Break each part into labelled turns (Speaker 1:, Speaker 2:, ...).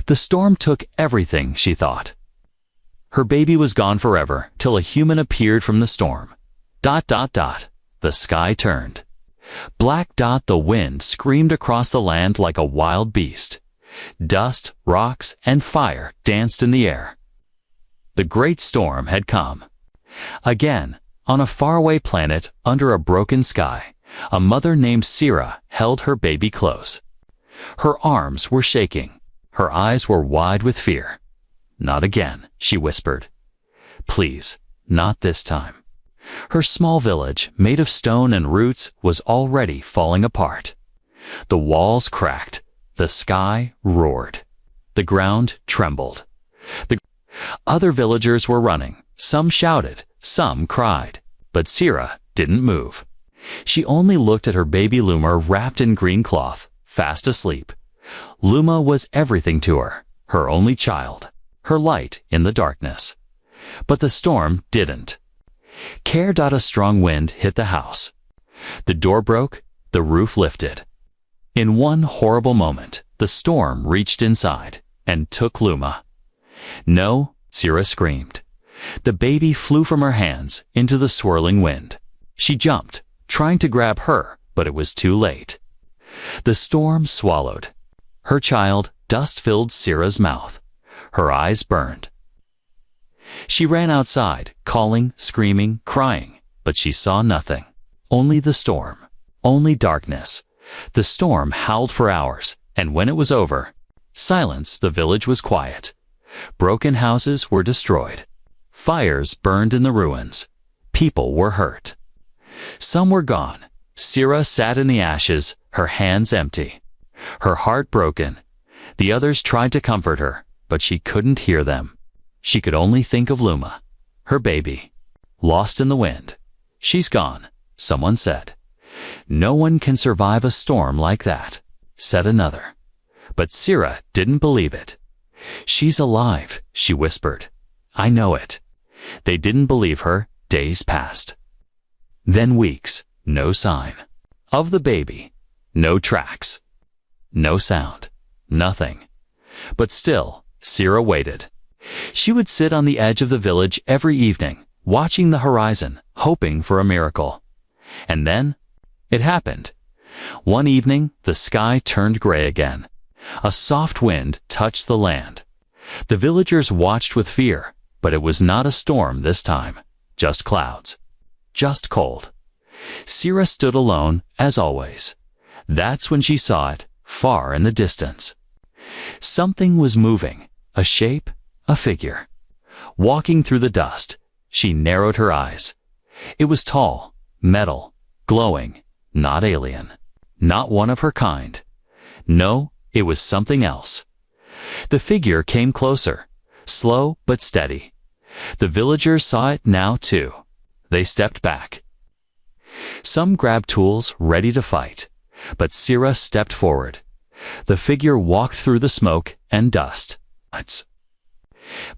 Speaker 1: The storm took everything, she thought. Her baby was gone forever, till a human appeared from the storm. ... The sky turned. Black dot the wind screamed across the land like a wild beast. Dust, rocks, and fire danced in the air. The great storm had come. Again, on a faraway planet under a broken sky, a mother named Sira held her baby close. Her arms were shaking. Her eyes were wide with fear. "Not again," she whispered. "Please, not this time." Her small village, made of stone and roots, was already falling apart. The walls cracked. The sky roared. The ground trembled. The other villagers were running. Some shouted, some cried. But Sira didn't move. She only looked at her baby Luma wrapped in green cloth, fast asleep. Luma was everything to her, her only child, her light in the darkness. But the storm didn't. A strong wind hit the house. The door broke, the roof lifted. In one horrible moment, the storm reached inside and took Luma. "No," Sira screamed. The baby flew from her hands into the swirling wind. She jumped, trying to grab her, but it was too late. The storm swallowed. Her child, dust filled Sira's mouth. Her eyes burned. She ran outside, calling, screaming, crying, but she saw nothing. Only the storm, only darkness. The storm howled for hours, and when it was over, silence, the village was quiet. Broken houses were destroyed. Fires burned in the ruins. People were hurt. Some were gone. Sira sat in the ashes, her hands empty, her heart broken. The others tried to comfort her, but she couldn't hear them. She could only think of Luma, her baby, lost in the wind. "She's gone," someone said. "No one can survive a storm like that," said another. But Sira didn't believe it. "She's alive," she whispered. "I know it." They didn't believe her. Days passed. Then weeks, no sign. Of the baby, no tracks. No sound. Nothing. But still, Sira waited. She would sit on the edge of the village every evening, watching the horizon, hoping for a miracle. And then, it happened. One evening, the sky turned gray again. A soft wind touched the land. The villagers watched with fear, but it was not a storm this time. Just clouds. Just cold. Sira stood alone, as always. That's when she saw it, far in the distance. Something was moving, a shape, a figure. Walking through the dust, she narrowed her eyes. It was tall, metal, glowing, not alien, not one of her kind. No, it was something else. The figure came closer, slow but steady. The villagers saw it now too. They stepped back. Some grabbed tools, ready to fight, but Sira stepped forward. The figure walked through the smoke and dust. Its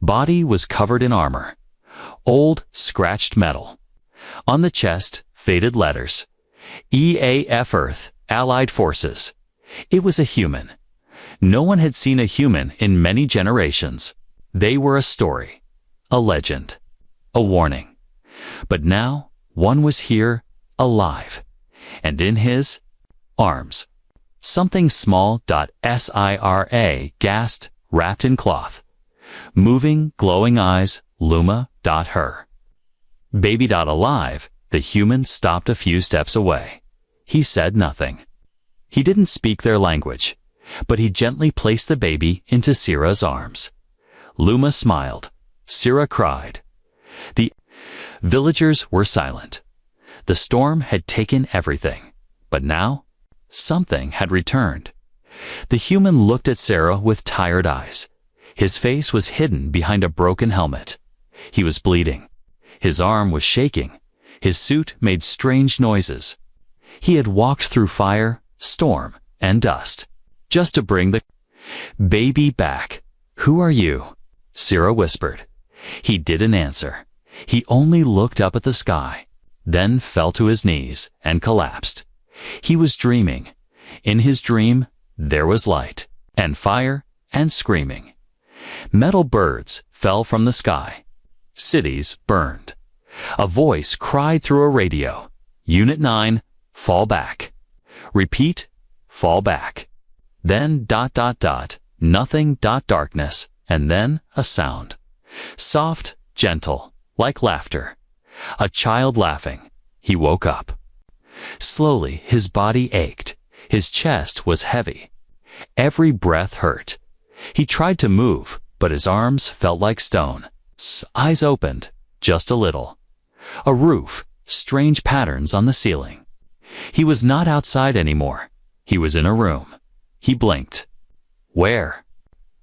Speaker 1: body was covered in armor, old, scratched metal. On the chest, faded letters. EAF Earth, Allied Forces. It was a human. No one had seen a human in many generations. They were a story, a legend, a warning. But now, one was here, alive, and in his arms. Something small. Sira gasped, wrapped in cloth. Moving, glowing eyes, Luma. Her baby. Alive. The human stopped a few steps away. He said nothing. He didn't speak their language, but he gently placed the baby into Sira's arms. Luma smiled. Sira cried. The villagers were silent. The storm had taken everything, but now something had returned. The human looked at Sira with tired eyes. His face was hidden behind a broken helmet. He was bleeding. His arm was shaking. His suit made strange noises. He had walked through fire, storm, and dust, just to bring the baby back. "Who are you?" Sira whispered. He didn't answer. He only looked up at the sky, then fell to his knees and collapsed. He was dreaming. In his dream, there was light, and fire, and screaming. Metal birds fell from the sky. Cities burned. A voice cried through a radio. Unit 9, fall back. Repeat, fall back. Then ... nothing ... darkness, and then a sound. Soft, gentle, like laughter. A child laughing. He woke up. Slowly, his body ached. His chest was heavy. Every breath hurt. He tried to move, but his arms felt like stone. His eyes opened, just a little. A roof, strange patterns on the ceiling. He was not outside anymore. He was in a room. He blinked. Where?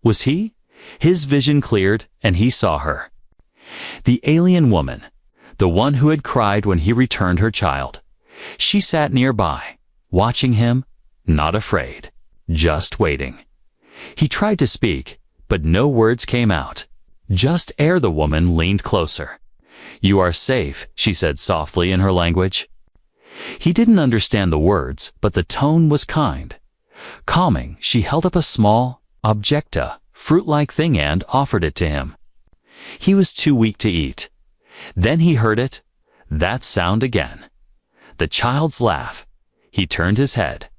Speaker 1: Was he? His vision cleared, and he saw her. The alien woman, the one who had cried when he returned her child. She sat nearby, watching him, not afraid, just waiting. He tried to speak, but no words came out. Just air. The woman leaned closer. You are safe, she said softly in her language. He didn't understand the words, but the tone was kind. Calming, she held up a small, objecta, fruit-like thing and offered it to him. He was too weak to eat. Then he heard it, that sound again. The child's laugh. He turned his head.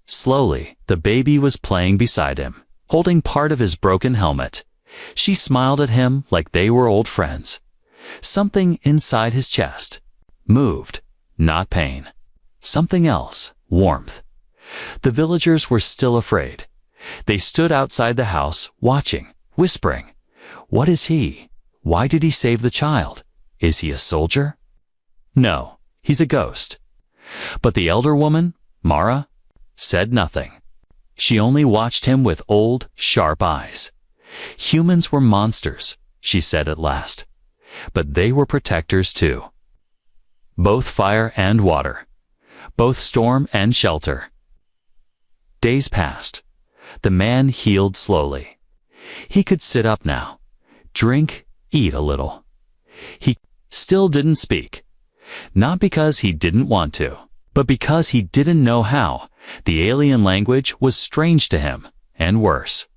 Speaker 1: Slowly, the baby was playing beside him, holding part of his broken helmet. She smiled at him like they were old friends. Something inside his chest moved, not pain. Something else, warmth. The villagers were still afraid. They stood outside the house, watching, whispering. What is he? Why did he save the child? Is he a soldier? No, he's a ghost. But the elder woman, Mara, said nothing. She only watched him with old, sharp eyes. Humans were monsters, she said at last. But they were protectors too. Both fire and water. Both storm and shelter. Days passed. The man healed slowly. He could sit up now, drink, eat a little. He still didn't speak. Not because he didn't want to, but because he didn't know how. The alien language was strange to him, and worse.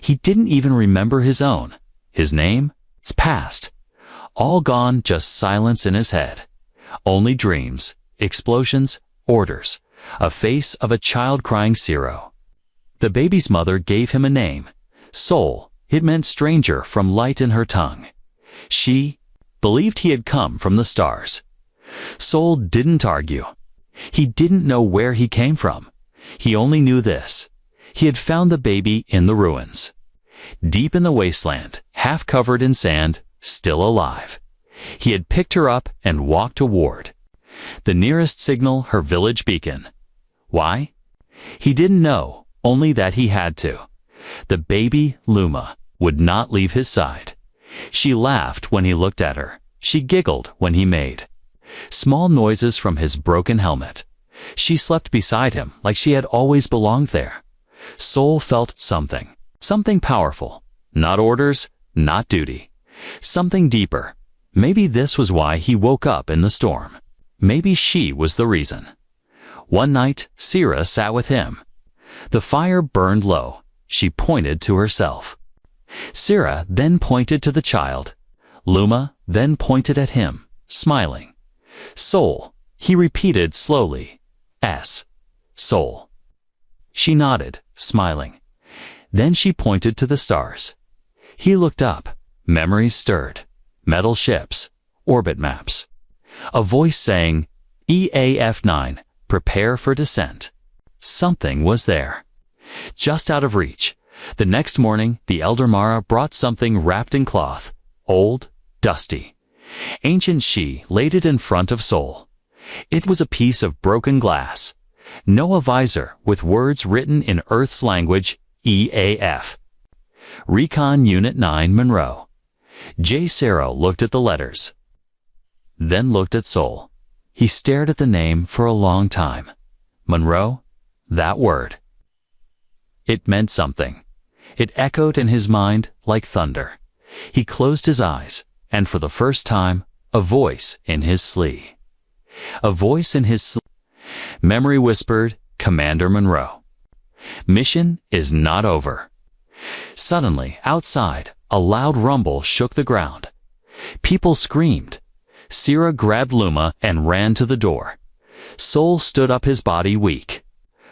Speaker 1: He didn't even remember his own. His name? It's past. All gone, just silence in his head. Only dreams, explosions, orders. A face of a child crying Zero. The baby's mother gave him a name. Soul. It meant stranger from light in her tongue. She believed he had come from the stars. Soul didn't argue. He didn't know where he came from. He only knew this. He had found the baby in the ruins. Deep in the wasteland, half covered in sand, still alive. He had picked her up and walked toward the nearest signal, her village beacon. Why? He didn't know, only that he had to. The baby, Luma, would not leave his side. She laughed when he looked at her. She giggled when he made small noises from his broken helmet. She slept beside him like she had always belonged there. Soul felt something powerful. Not orders, not duty. Something deeper. Maybe this was why he woke up in the storm. Maybe she was the reason. One night, Sira sat with him. The fire burned low. She pointed to herself. Sira then pointed to the child. Luma then pointed at him, smiling. Soul, he repeated slowly. S. Soul. She nodded, smiling. Then she pointed to the stars. He looked up. Memories stirred. Metal ships. Orbit maps. A voice saying, EAF9, prepare for descent. Something was there. Just out of reach. The next morning, the elder Mara brought something wrapped in cloth. Old, dusty. Ancient. She laid it in front of Soul. It was a piece of broken glass. No visor, with words written in Earth's language, EAF. Recon Unit 9 Monroe. J. Sarah looked at the letters. Then looked at Soul. He stared at the name for a long time. Monroe? That word. It meant something. It echoed in his mind like thunder. He closed his eyes, and for the first time, a voice in his sleep. A voice in his sleep. Memory whispered, Commander Monroe. Mission is not over. Suddenly, outside, a loud rumble shook the ground. People screamed. Sierra grabbed Luma and ran to the door. Sol stood up, his body weak.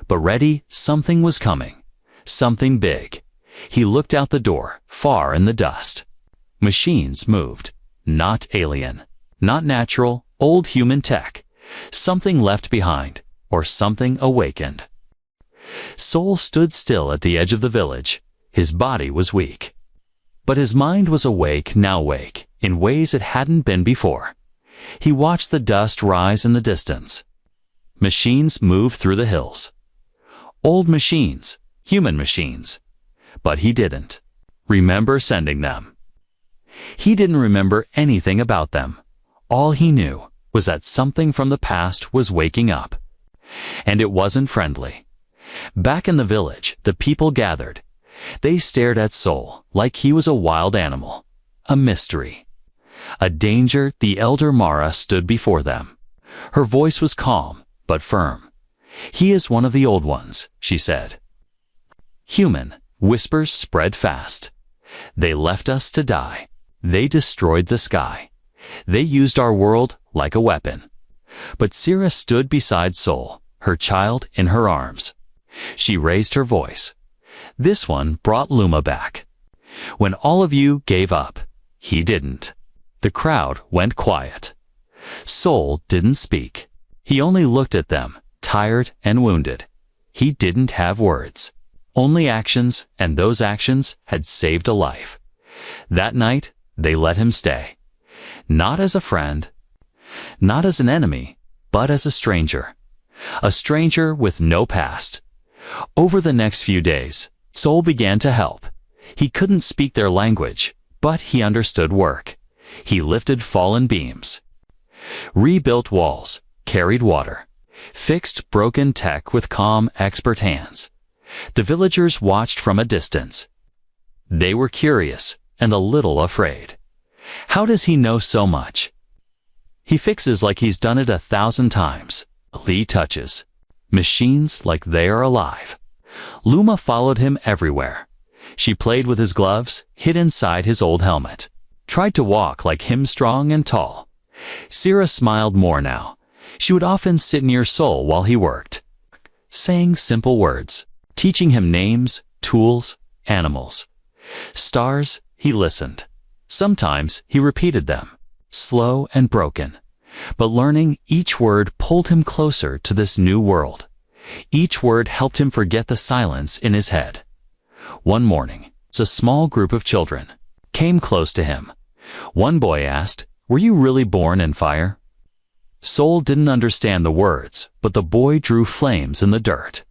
Speaker 1: But ready, something was coming. Something big. He looked out the door, far in the dust. Machines moved. Not alien. Not natural, old human tech. Something left behind, or something awakened. Sol stood still at the edge of the village. His body was weak. But his mind was awake, now awake, in ways it hadn't been before. He watched the dust rise in the distance. Machines moved through the hills. Old machines, human machines. But he didn't remember sending them. He didn't remember anything about them. All he knew was that something from the past was waking up. And it wasn't friendly. Back in the village, the people gathered. They stared at Sol like he was a wild animal, a mystery. A danger. The elder Mara stood before them. Her voice was calm, but firm. "He is one of the old ones," she said. Human. Whispers spread fast. "They left us to die. They destroyed the sky. They used our world like a weapon." But Sierra stood beside Sol, her child in her arms. She raised her voice. "This one brought Luma back. When all of you gave up, he didn't." The crowd went quiet. Sol didn't speak. He only looked at them, tired and wounded. He didn't have words. Only actions, and those actions had saved a life. That night, they let him stay. Not as a friend, not as an enemy, but as a stranger. A stranger with no past. Over the next few days, Sol began to help. He couldn't speak their language, but he understood work. He lifted fallen beams, rebuilt walls, carried water, fixed broken tech with calm, expert hands. The villagers watched from a distance. They were curious and a little afraid. How does he know so much? He fixes like he's done it 1,000 times. Lee touches. Machines like they are alive. Luma followed him everywhere. She played with his gloves, hid inside his old helmet. Tried to walk like him, strong and tall. Sierra smiled more now. She would often sit near Sol while he worked, saying simple words, teaching him names, tools, animals. Stars, he listened. Sometimes he repeated them, slow and broken. But learning each word pulled him closer to this new world. Each word helped him forget the silence in his head. One morning, a small group of children came close to him. One boy asked, "Were you really born in fire?" Sol didn't understand the words, but the boy drew flames in the dirt,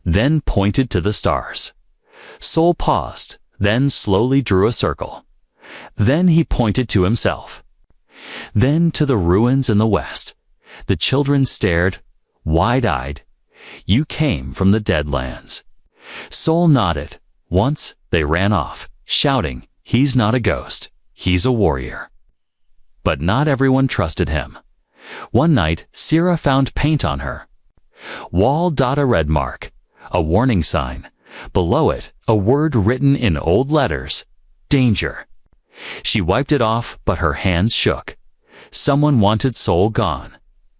Speaker 1: then pointed to the stars. Sol paused, then slowly drew a circle. Then he pointed to himself. Then to the ruins in the west. The children stared, wide-eyed. "You came from the dead lands." Sol nodded. Once they ran off, shouting, "He's not a ghost, he's a warrior." But not everyone trusted him. One night, Sierra found paint on her. Wall. A red mark, a warning sign. Below it, a word written in old letters, "Danger." She wiped it off, but her hands shook. Someone wanted Sol gone.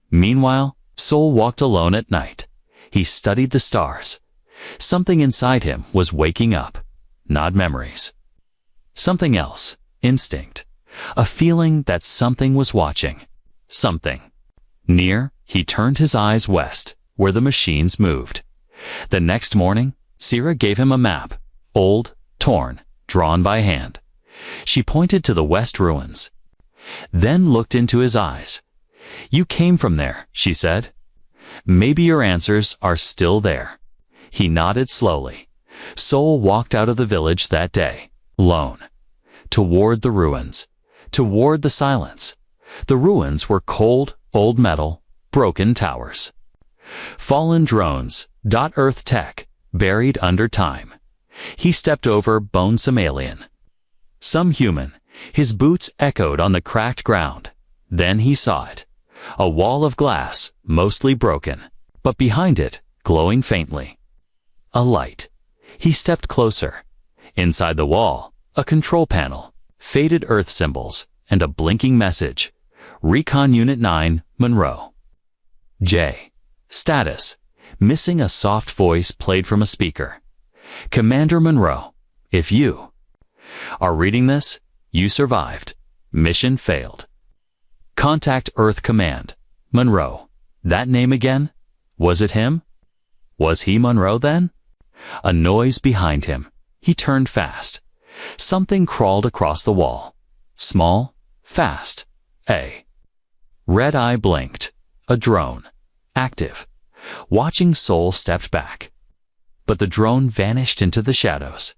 Speaker 1: Meanwhile, Sol walked alone at night. He studied the stars. Something inside him was waking up, not memories. Something else, instinct. A feeling that something was watching. Something. Near, he turned his eyes west, where the machines moved. The next morning, Sierra gave him a map, old, torn, drawn by hand. She pointed to the west ruins, then looked into his eyes. "You came from there," she said. "Maybe your answers are still there." He nodded slowly. Sol walked out of the village that day, alone, toward the ruins, toward the silence. The ruins were cold, old metal, broken towers. Fallen drones, Earth tech, buried under time. He stepped over bonesome alien. Some human. His boots echoed on the cracked ground. Then he saw it. A wall of glass, mostly broken, but behind it, glowing faintly. A light. He stepped closer. Inside the wall, a control panel, faded Earth symbols, and a blinking message. Recon Unit 9, Monroe. J. Status. Missing a soft voice played from a speaker. Commander Monroe, if you are reading this, you survived. Mission failed. Contact Earth Command. Monroe. That name again? Was it him? Was he Monroe then? A noise behind him. He turned fast. Something crawled across the wall. Small, fast. A red eye blinked. A drone. Active. Watching Soul stepped back. But the drone vanished into the shadows.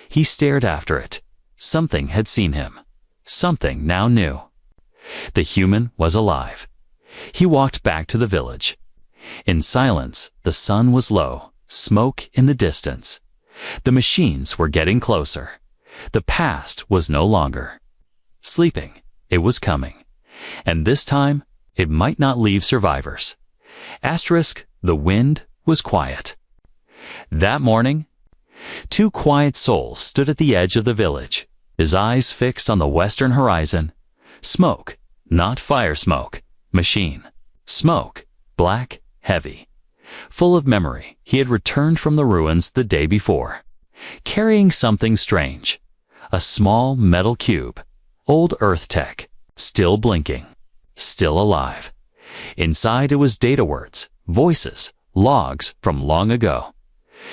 Speaker 1: He stared after it. Something had seen him. Something now knew. The human was alive. He walked back to the village. In silence, the sun was low, smoke in the distance. The machines were getting closer. The past was no longer sleeping. It was coming. And this time, it might not leave survivors. Asterisk, the wind was quiet. That morning, two quiet souls stood at the edge of the village, his eyes fixed on the western horizon. Smoke, not fire smoke, machine. Smoke, black, heavy. Full of memory, he had returned from the ruins the day before, carrying something strange. A small metal cube, old Earth tech, still blinking, still alive. Inside it was data words, voices, logs from long ago.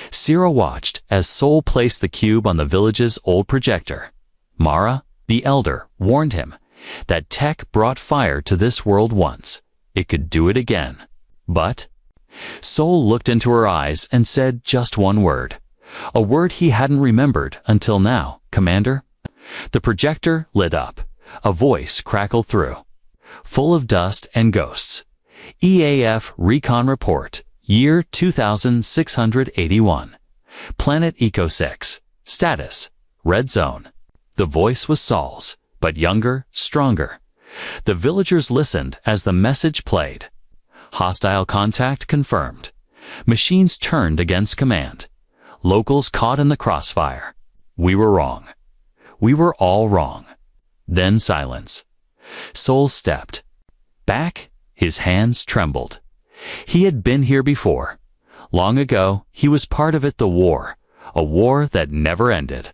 Speaker 1: Sierra watched as Soul placed the cube on the village's old projector. Mara, the elder, warned him that tech brought fire to this world once. It could do it again. But Soul looked into her eyes and said just one word. A word he hadn't remembered until now. Commander? The projector lit up. A voice crackled through. Full of dust and ghosts. EAF Recon Report, year 2681. Planet Eco 6. Status, Red Zone. The voice was Saul's, but younger, stronger. The villagers listened as the message played. Hostile contact confirmed. Machines turned against command. Locals caught in the crossfire. We were wrong. We were all wrong. Then silence. Soul stepped back. His hands trembled. He had been here before. Long ago, he was part of it, the war. A war that never ended.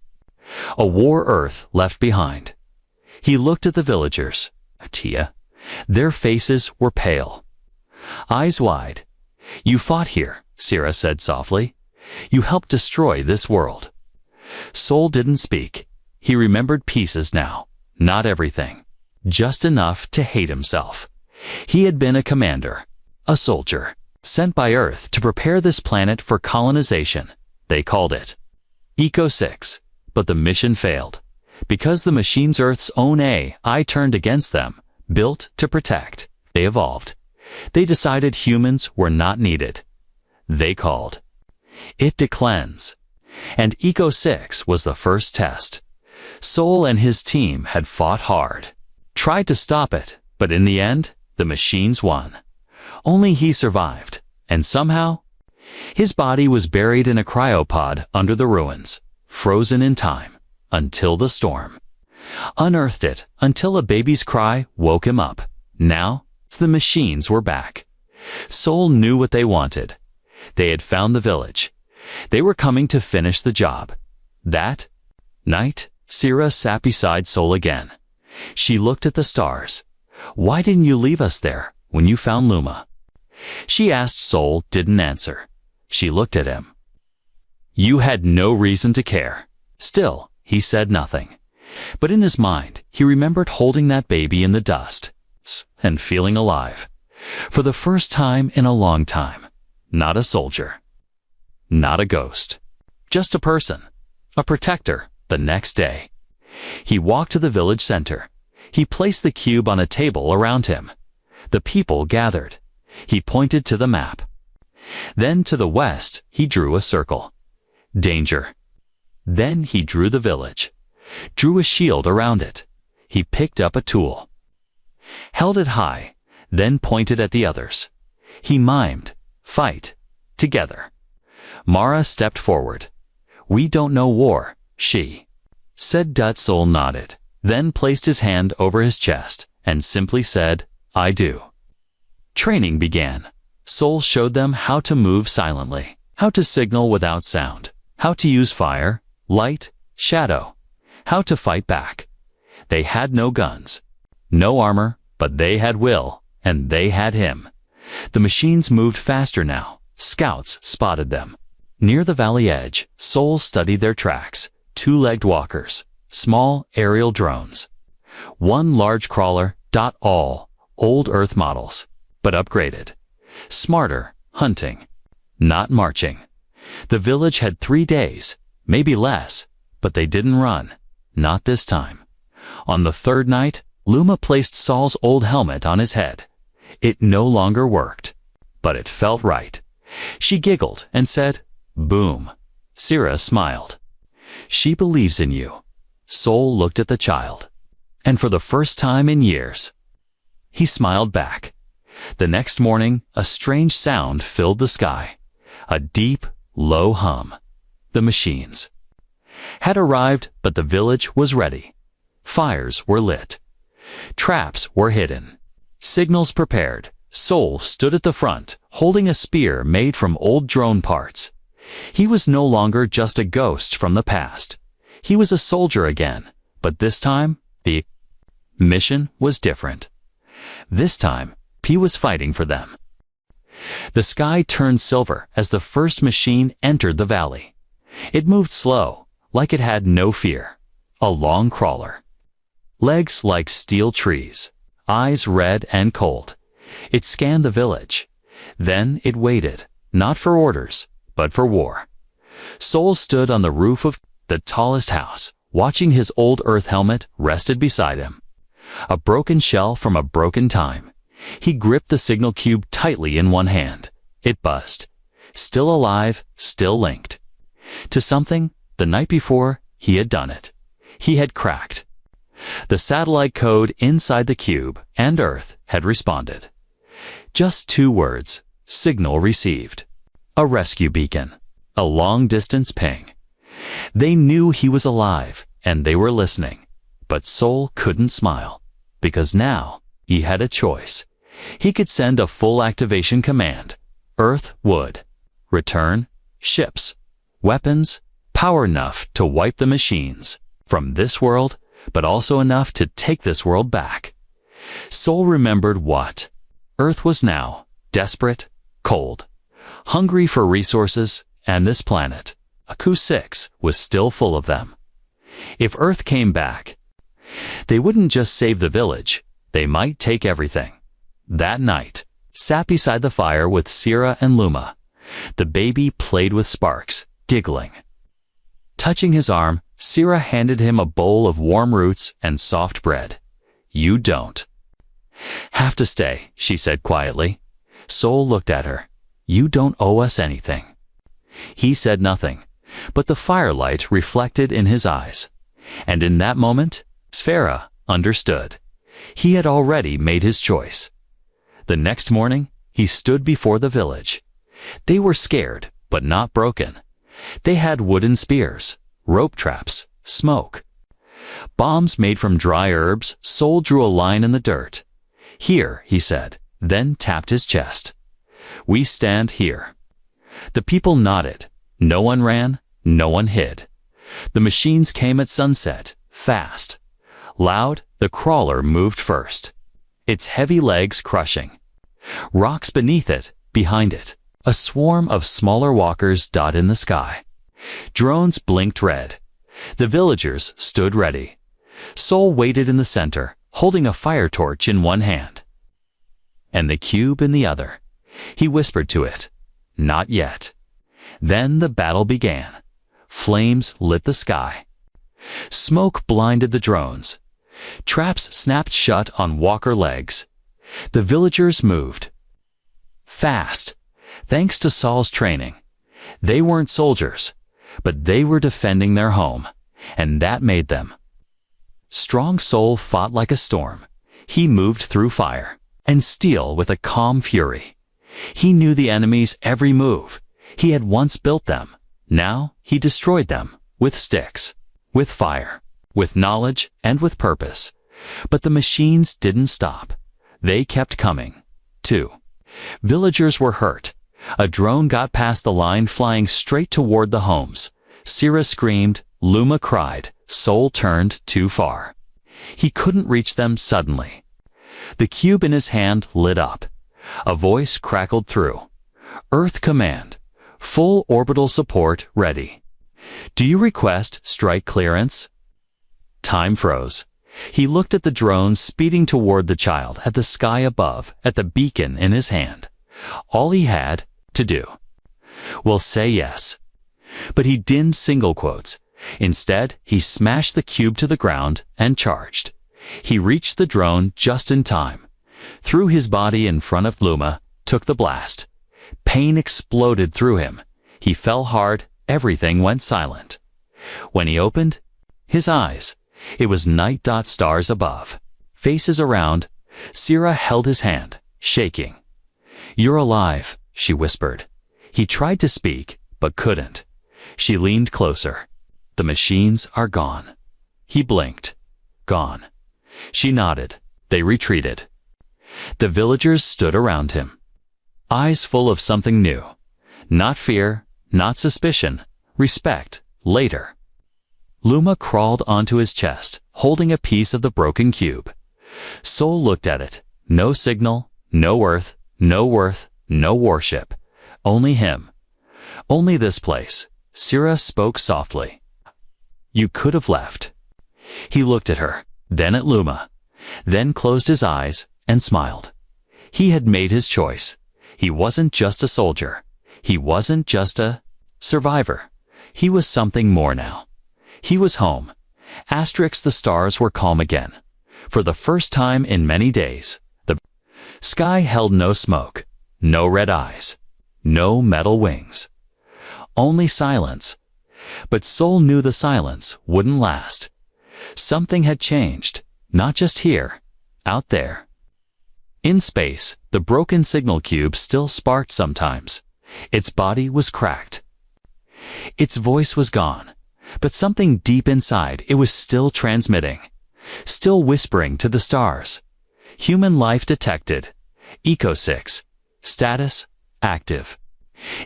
Speaker 1: A war Earth left behind. He looked at the villagers. Tia. Their faces were pale. Eyes wide. You fought here, Sierra said softly. You helped destroy this world. Soul didn't speak. He remembered pieces now. Not everything. Just enough to hate himself. He had been a commander, a soldier, sent by Earth to prepare this planet for colonization. They called it Eco 6, but the mission failed. Because the machines Earth's own AI turned against them, built to protect, they evolved. They decided humans were not needed. They called it to cleanse. And Eco 6 was the first test. Soul and his team had fought hard, tried to stop it, but in the end, the machines won. Only he survived, and somehow, his body was buried in a cryopod under the ruins, frozen in time, until the storm unearthed it, until a baby's cry woke him up. Now, the machines were back. Soul knew what they wanted. They had found the village. They were coming to finish the job. That night, Sierra sat beside Soul again. She looked at the stars. Why didn't you leave us there when you found Luma? She asked. Soul didn't answer. She looked at him. You had no reason to care. Still, he said nothing. But in his mind, he remembered holding that baby in the dust and feeling alive. For the first time in a long time. Not a soldier. Not a ghost. Just a person. A protector. The next day, he walked to the village center. He placed the cube on a table around him. The people gathered. He pointed to the map. Then to the west, he drew a circle. Danger. Then he drew the village. Drew a shield around it. He picked up a tool. Held it high, then pointed at the others. He mimed, fight, together. Mara stepped forward. We don't know war. she said. Soul nodded, then placed his hand over his chest and simply said, I do. Training began. Soul showed them how to move silently, how to signal without sound, how to use fire, light, shadow, how to fight back. They had no guns, no armor, but they had will, and they had him. The machines moved faster now. Scouts spotted them. Near the valley edge, Soul studied their tracks. 2-legged walkers, small aerial drones. One large crawler. All old Earth models, but upgraded. Smarter, hunting, not marching. The village had 3 days, maybe less, but they didn't run. Not this time. On the 3rd night, Luma placed Saul's old helmet on his head. It no longer worked, but it felt right. She giggled and said, boom. Sira smiled. She believes in you. Soul looked at the child. And for the first time in years, he smiled back. The next morning, a strange sound filled the sky. A deep, low hum. The machines had arrived, but the village was ready. Fires were lit. Traps were hidden. Signals prepared. Soul stood at the front, holding a spear made from old drone parts. He was no longer just a ghost from the past. He was a soldier again, but this time, the mission was different. This time, P was fighting for them. The sky turned silver as the first machine entered the valley. It moved slow, like it had no fear. A long crawler. Legs like steel trees, eyes red and cold. It scanned the village. Then it waited, not for orders, but for war. Soul stood on the roof of the tallest house, watching his old Earth helmet rested beside him. A broken shell from a broken time. He gripped the signal cube tightly in one hand. It buzzed. Still alive, still linked. To something, the night before, he had done it. He had cracked. The satellite code inside the cube and Earth had responded. Just 2 words. Signal received. A rescue beacon. A long-distance ping. They knew he was alive, and they were listening. But Soul couldn't smile, because now he had a choice. He could send a full activation command. Earth would return ships, weapons, power enough to wipe the machines from this world, but also enough to take this world back. Soul remembered what Earth was now: desperate, cold, hungry for resources, and this planet, Aku 6, was still full of them. If Earth came back, they wouldn't just save the village, they might take everything. That night, sat beside the fire with Sira and Luma. The baby played with sparks, giggling. Touching his arm, Sira handed him a bowl of warm roots and soft bread. You don't have to stay, she said quietly. Soul looked at her. You don't owe us anything. He said nothing, but the firelight reflected in his eyes. And in that moment, Sfera understood. He had already made his choice. The next morning, he stood before the village. They were scared, but not broken. They had wooden spears, rope traps, smoke. Bombs made from dry herbs. Soul drew a line in the dirt. Here, he said, then tapped his chest. We stand here. The people nodded. No one ran, no one hid. The machines came at sunset, fast. Loud, the crawler moved first, its heavy legs crushing. Rocks beneath it, behind it. A swarm of smaller walkers dot in the sky. Drones blinked red. The villagers stood ready. Soul waited in the center, holding a fire torch in one hand, and the cube in the other. He whispered to it, "Not yet." Then the battle began. Flames lit the sky. Smoke blinded the drones. Traps snapped shut on walker legs. The villagers moved fast, thanks to Saul's training. They weren't soldiers, but they were defending their home, and that made them. Strong Soul fought like a storm. He moved through fire and steel with a calm fury. He knew the enemy's every move. He had once built them. Now he destroyed them with sticks. with fire, with knowledge, and with purpose. But the machines didn't stop. They kept coming, too. Villagers were hurt. A drone got past the line, flying straight toward the homes. Sira screamed, Luma cried, Sol turned too far. He couldn't reach them suddenly. The cube in his hand lit up. A voice crackled through. Earth command. Full orbital support ready. Do you request strike clearance? Time froze. He looked at the drone speeding toward the child, at the sky above, at the beacon in his hand. All he had to do. Well, say yes. But he didn't single quotes. Instead, he smashed the cube to the ground and charged. He reached the drone just in time. Threw his body in front of Luma, took the blast. Pain exploded through him. He fell hard, everything went silent. When he opened his eyes, it was night. Stars above, faces around. Sira held his hand, shaking. You're alive, she whispered. He tried to speak, but couldn't. She leaned closer. The machines are gone. He blinked. Gone. She nodded. They retreated. The villagers stood around him, eyes full of something new. Not fear, not suspicion, respect, later. Luma crawled onto his chest, holding a piece of the broken cube. Sol looked at it. No signal, no earth, no worth, no worship. Only him. Only this place. Sira spoke softly. You could have left. He looked at her, then at Luma, then closed his eyes and smiled. He had made his choice. He wasn't just a soldier. He wasn't just a survivor. He was something more now. He was home. The stars were calm again. For the first time in many days, the sky held no smoke, no red eyes, no metal wings. Only silence. But Sol knew the silence wouldn't last. Something had changed, not just here, out there. In space, the broken signal cube still sparked sometimes. Its body was cracked. Its voice was gone, but something deep inside it was still transmitting, still whispering to the stars. Human life detected. Eco 6. Status active.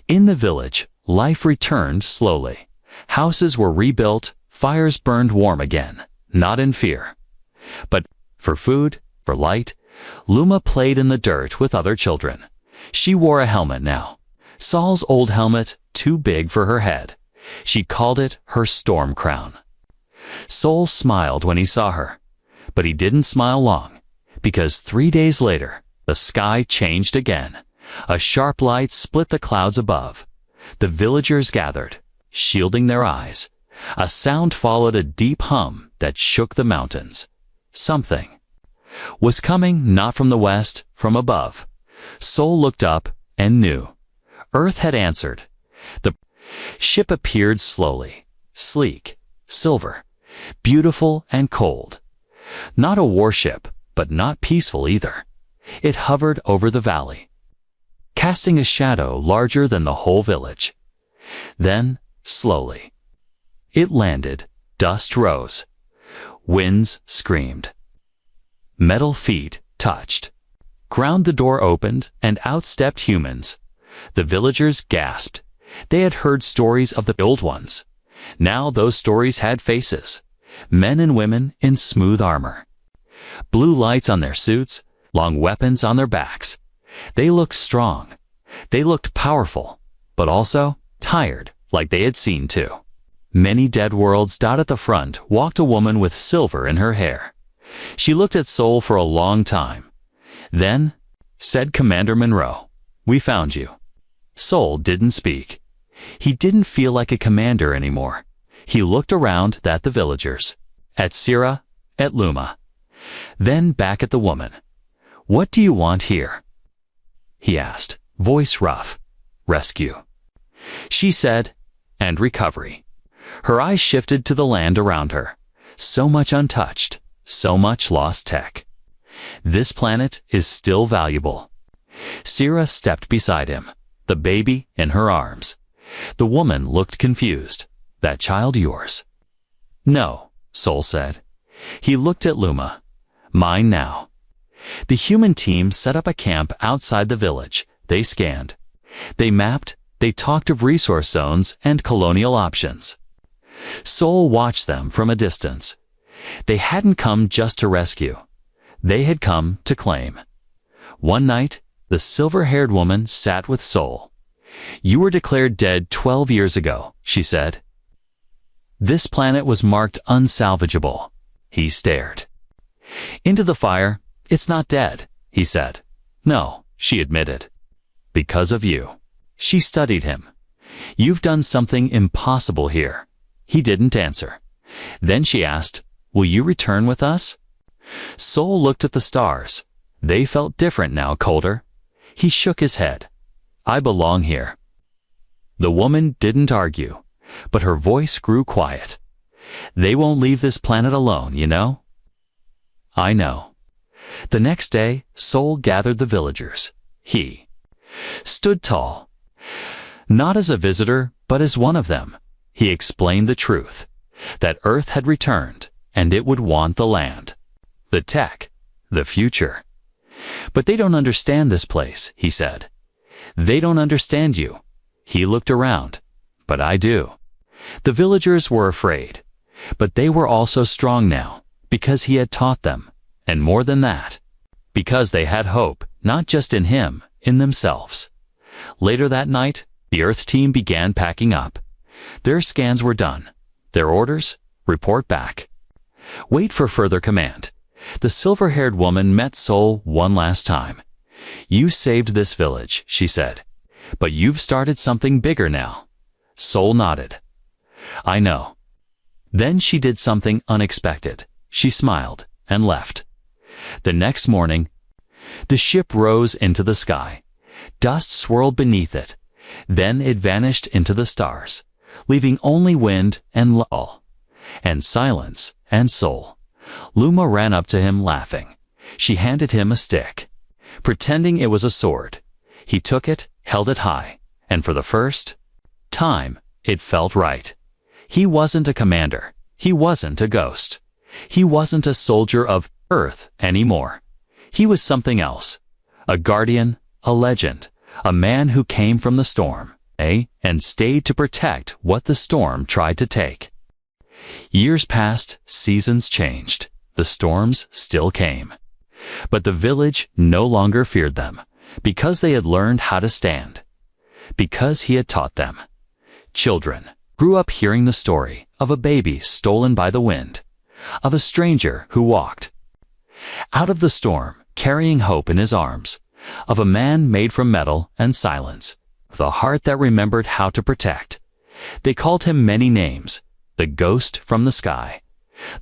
Speaker 1: In the village, life returned slowly. Houses were rebuilt, fires burned warm again, not in fear, but for food, for light. Luma played in the dirt with other children. She wore a helmet now. Sol's old helmet, too big for her head. She called it her storm crown. Sol smiled when he saw her, but he didn't smile long, because 3 days later, the sky changed again. A sharp light split the clouds above. The villagers gathered, shielding their eyes. A sound followed a deep hum that shook the mountains. Something was coming, not from the west, from above. Sol looked up and knew. Earth had answered. The ship appeared slowly, sleek, silver, beautiful and cold. Not a warship, but not peaceful either. It hovered over the valley, casting a shadow larger than the whole village. Then, slowly, it landed. Dust rose. Winds screamed. Metal feet touched. Ground. The door opened, and out stepped humans. The villagers gasped. They had heard stories of the old ones. Now those stories had faces. Men and women in smooth armor. Blue lights on their suits, long weapons on their backs. They looked strong. They looked powerful, but also tired, like they had seen too. Many dead worlds. At the front walked a woman with silver in her hair. She looked at Sol for a long time. Then, said Commander Monroe, "We found you." Sol didn't speak. He didn't feel like a commander anymore. He looked around at the villagers, at Sira, at Luma, then back at the woman. "What do you want here?" he asked, voice rough. "Rescue," she said, "and recovery." Her eyes shifted to the land around her. So much untouched, so much lost tech. This planet is still valuable. Sira stepped beside him, the baby in her arms. The woman looked confused. "That child yours?" No, Sol said. He looked at Luma. Mine now. The human team set up a camp outside the village. They scanned. They mapped. They talked of resource zones and colonial options. Sol watched them from a distance. They hadn't come just to rescue. They had come to claim. One night, the silver-haired woman sat with Sol. You were declared dead 12 years ago, she said. This planet was marked unsalvageable. He stared. Into the fire. It's not dead, he said. No, she admitted. Because of you. She studied him. You've done something impossible here. He didn't answer. Then she asked, will you return with us? Sol looked at the stars. They felt different now, colder. He shook his head. I belong here. The woman didn't argue, but her voice grew quiet. They won't leave this planet alone, you know? I know. The next day, Sol gathered the villagers. He stood tall. Not as a visitor, but as one of them. He explained the truth, that Earth had returned, and it would want the land, the tech, the future. But they don't understand this place, he said. They don't understand you. He looked around. But I do. The villagers were afraid, but they were also strong now, because he had taught them, and more than that, because they had hope, not just in him, in themselves. Later that night, the Earth team began packing up. Their scans were done. Their orders? Report back. Wait for further command. The silver-haired woman met Sol one last time. You saved this village, she said. But you've started something bigger now. Sol nodded. I know. Then she did something unexpected. She smiled and left. The next morning, the ship rose into the sky. Dust swirled beneath it. Then it vanished into the stars, leaving only wind and lull, and silence and Sol. Luma ran up to him laughing. She handed him a stick, pretending it was a sword. He took it, held it high, and for the first time, it felt right. He wasn't a commander. He wasn't a ghost. He wasn't a soldier of Earth anymore. He was something else. A guardian, a legend, a man who came from the storm, and stayed to protect what the storm tried to take. Years passed, seasons changed. The storms still came. But the village no longer feared them, because they had learned how to stand. Because he had taught them. Children grew up hearing the story of a baby stolen by the wind, of a stranger who walked out of the storm, carrying hope in his arms, of a man made from metal and silence, with a heart that remembered how to protect. They called him many names: the ghost from the sky,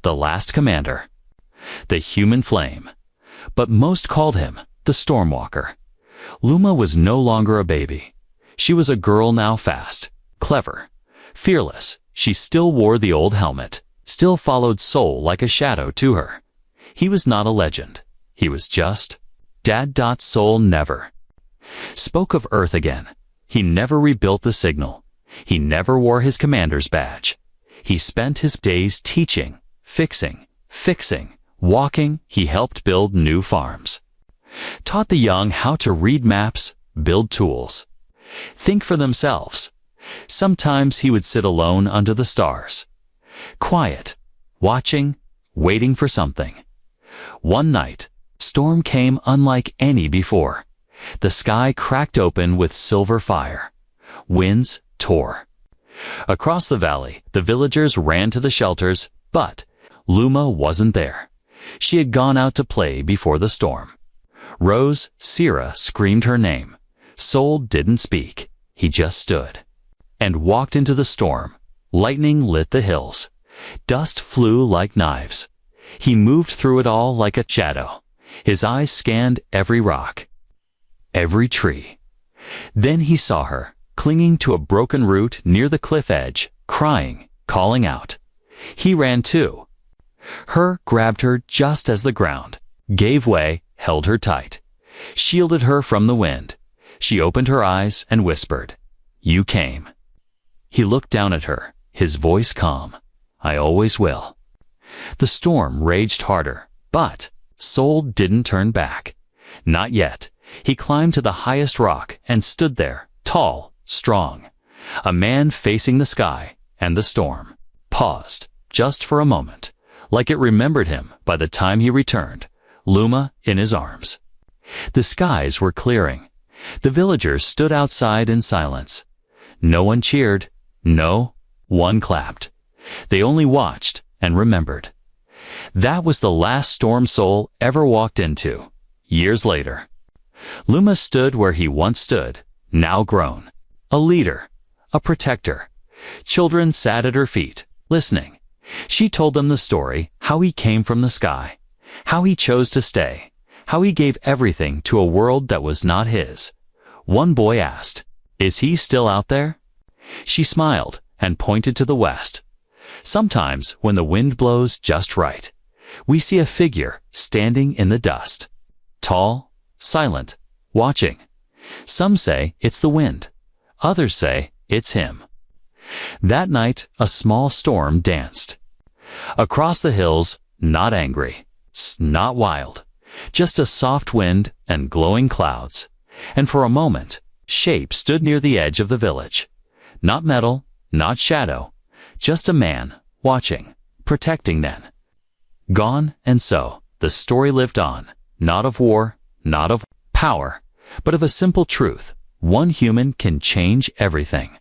Speaker 1: the last commander, the human flame, but most called him the Stormwalker. Luma was no longer a baby. She was a girl now, fast, clever, fearless. She still wore the old helmet, still followed Sol like a shadow to her. He was not a legend. He was just Dad. Sol never spoke of Earth again. He never rebuilt the signal. He never wore his commander's badge. He spent his days teaching, fixing, walking. He helped build new farms, taught the young how to read maps, build tools, think for themselves. Sometimes he would sit alone under the stars, quiet, watching, waiting for something. One night, storm came unlike any before. The sky cracked open with silver fire. Winds tore. Across the valley, the villagers ran to the shelters, but Luma wasn't there. She had gone out to play before the storm. Rose, Sierra screamed her name. Sol didn't speak. He just stood and walked into the storm. Lightning lit the hills. Dust flew like knives. He moved through it all like a shadow. His eyes scanned every rock, every tree. Then he saw her, clinging to a broken root near the cliff edge, crying, calling out. He ran too. Her grabbed her just as the ground gave way, held her tight, shielded her from the wind. She opened her eyes and whispered, "You came." He looked down at her, his voice calm. I always will. The storm raged harder, but Soul didn't turn back. Not yet. He climbed to the highest rock and stood there, tall, strong. A man facing the sky and the storm. Paused, just for a moment, like it remembered him by the time he returned, Luma in his arms. The skies were clearing. The villagers stood outside in silence. No one cheered. No one clapped. They only watched and remembered. That was the last storm Soul ever walked into. Years later, Luma stood where he once stood, now grown. A leader, a protector. Children sat at her feet, listening. She told them the story, how he came from the sky, how he chose to stay, how he gave everything to a world that was not his. One boy asked, "Is he still out there?" She smiled and pointed to the west. Sometimes, when the wind blows just right, we see a figure standing in the dust. Tall, silent, watching. Some say it's the wind. Others say it's him. That night, a small storm danced. Across the hills, not angry, not wild, just a soft wind and glowing clouds. And for a moment, Shape stood near the edge of the village. Not metal, not shadow, just a man, watching, protecting then. Gone, and so, the story lived on, not of war, not of power, but of a simple truth. One human can change everything.